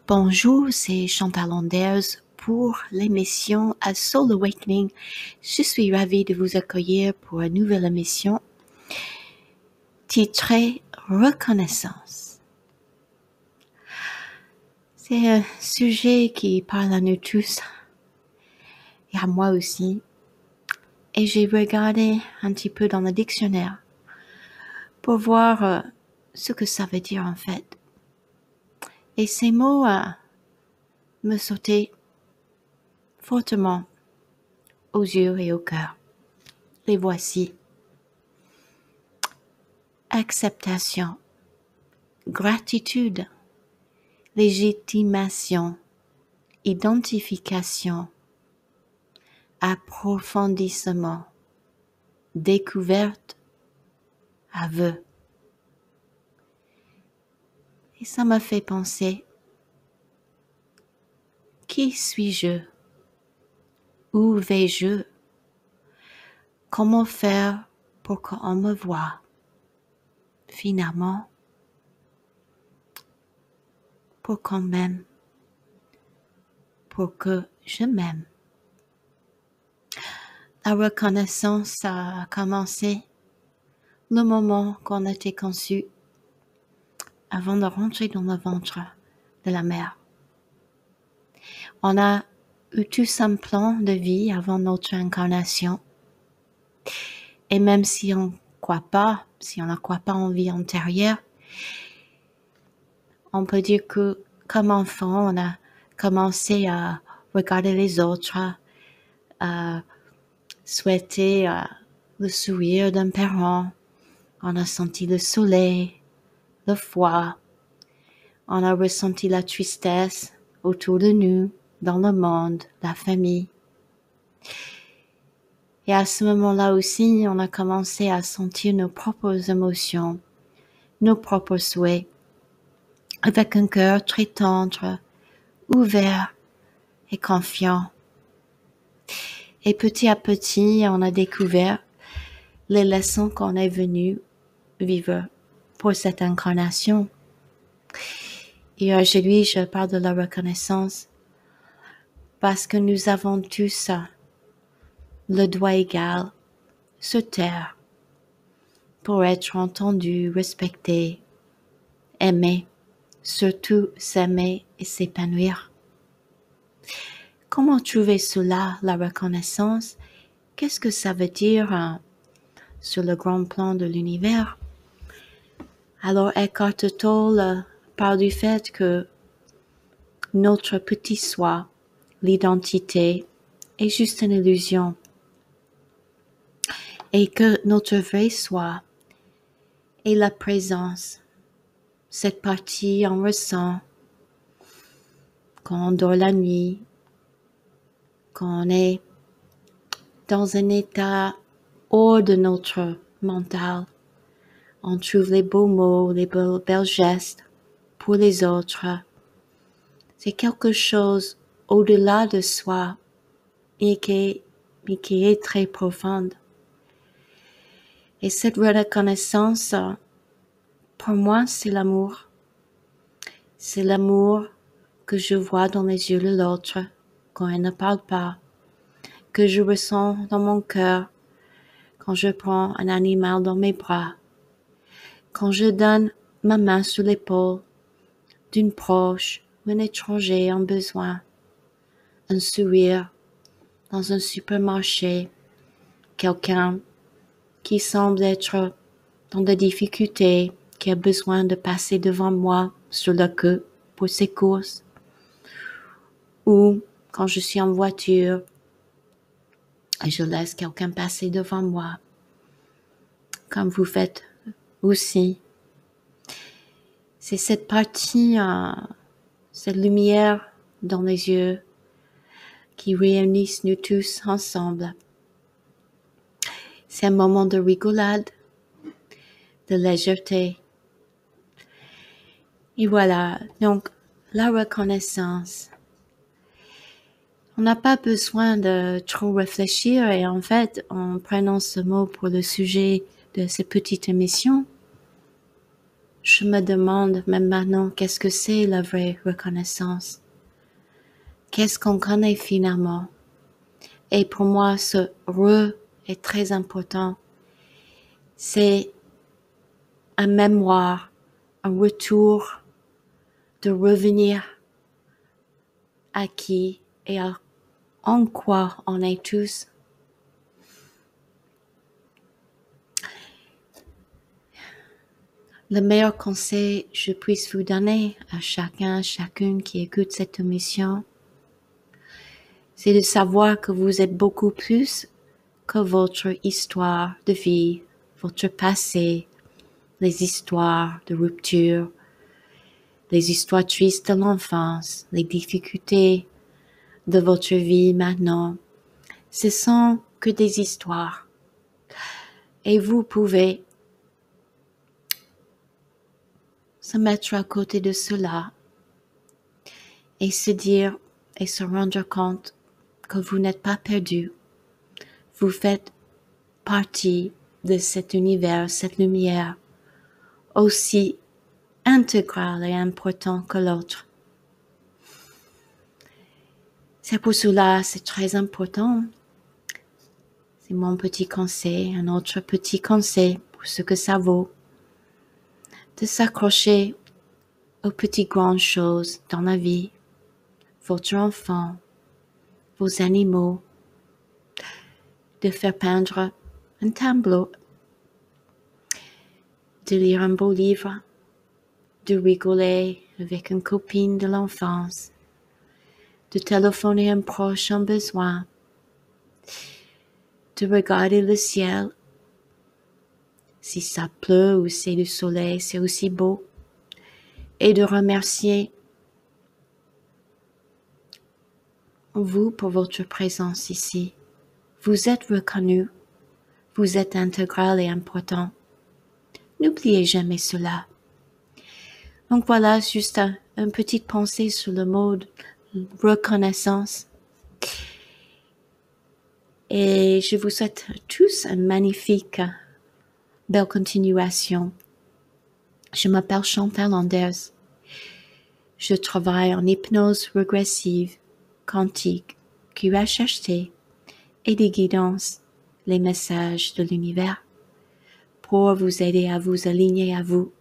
Bonjour, c'est Chantal Anders pour l'émission A Soul Awakening. Je suis ravie de vous accueillir pour une nouvelle émission titrée Reconnaissance. C'est un sujet qui parle à nous tous et à moi aussi. Et j'ai regardé un petit peu dans le dictionnaire pour voir ce que ça veut dire en fait. Et ces mots me sautaient fortement aux yeux et au cœur. Les voici. Acceptation, gratitude, légitimation, identification, approfondissement, découverte, aveu. Et ça m'a fait penser, qui suis-je? Où vais-je? Comment faire pour qu'on me voie? Finalement, pour qu'on m'aime, pour que je m'aime. La reconnaissance a commencé le moment qu'on a été conçu avant de rentrer dans le ventre de la mère. On a eu tous un plan de vie avant notre incarnation. Et même si on ne croit pas en vie antérieure, on peut dire que comme enfant, on a commencé à regarder les autres, à souhaiter le sourire d'un parent. On a senti le soleil, le froid. On a ressenti la tristesse autour de nous, dans le monde, la famille. Et à ce moment-là aussi, on a commencé à sentir nos propres émotions, nos propres souhaits, avec un cœur très tendre, ouvert et confiant. Et petit à petit, on a découvert les leçons qu'on est venu vivre pour cette incarnation. Et aujourd'hui, je parle de la reconnaissance parce que nous avons tous le droit égal sur terre pour être entendus, respectés, aimés, surtout s'aimer et s'épanouir. Comment trouver cela, la reconnaissance? Qu'est-ce que ça veut dire sur le grand plan de l'univers? Alors Eckhart Tolle parle du fait que notre petit soi, l'identité, est juste une illusion et que notre vrai soi est la présence, cette partie on ressent quand on dort la nuit, quand on est dans un état hors de notre mental. On trouve les beaux mots, les belles gestes pour les autres. C'est quelque chose au-delà de soi et qui est très profonde. Et cette reconnaissance, pour moi, c'est l'amour. C'est l'amour que je vois dans les yeux de l'autre quand elle ne parle pas, que je ressens dans mon cœur quand je prends un animal dans mes bras, quand je donne ma main sur l'épaule d'une proche ou un étranger en besoin, un sourire dans un supermarché, quelqu'un qui semble être dans des difficultés, qui a besoin de passer devant moi sur la queue pour ses courses, ou quand je suis en voiture et je laisse quelqu'un passer devant moi, comme vous faites aussi. C'est cette partie, cette lumière dans les yeux qui réunissent nous tous ensemble. C'est un moment de rigolade, de légèreté. Et voilà, donc la reconnaissance. On n'a pas besoin de trop réfléchir et en fait, en prenant ce mot pour le sujet de cette petite émission, Je me demande même maintenant qu'est-ce que c'est la vraie reconnaissance. Qu'est-ce qu'on connaît finalement? Et pour moi, ce re est très important. C'est un mémoire, un retour de revenir à qui et en quoi on est tous. Le meilleur conseil que je puisse vous donner à chacun, chacune qui écoute cette émission, c'est de savoir que vous êtes beaucoup plus que votre histoire de vie, votre passé, les histoires de rupture, les histoires tristes de l'enfance, les difficultés de votre vie maintenant. Ce sont que des histoires. Et vous pouvez se mettre à côté de cela et se dire et se rendre compte que vous n'êtes pas perdu. Vous faites partie de cet univers, cette lumière, aussi intégrale et importante que l'autre. C'est pour cela, c'est très important. C'est mon petit conseil, un autre petit conseil pour ce que ça vaut, de s'accrocher aux petites grandes choses dans la vie, votre enfant, vos animaux, de faire peindre un tableau, de lire un beau livre, de rigoler avec une copine de l'enfance, de téléphoner un proche en besoin, de regarder le ciel. Si ça pleut ou c'est du soleil, c'est aussi beau. Et de remercier vous pour votre présence ici. Vous êtes reconnu, vous êtes intégral et important. N'oubliez jamais cela. Donc voilà, juste une petite pensée sur le mot reconnaissance. Et je vous souhaite tous une magnifique, belle continuation. Je m'appelle Chantal Landers. Je travaille en hypnose régressive, quantique, QHHT et des guidances, les messages de l'univers pour vous aider à vous aligner à vous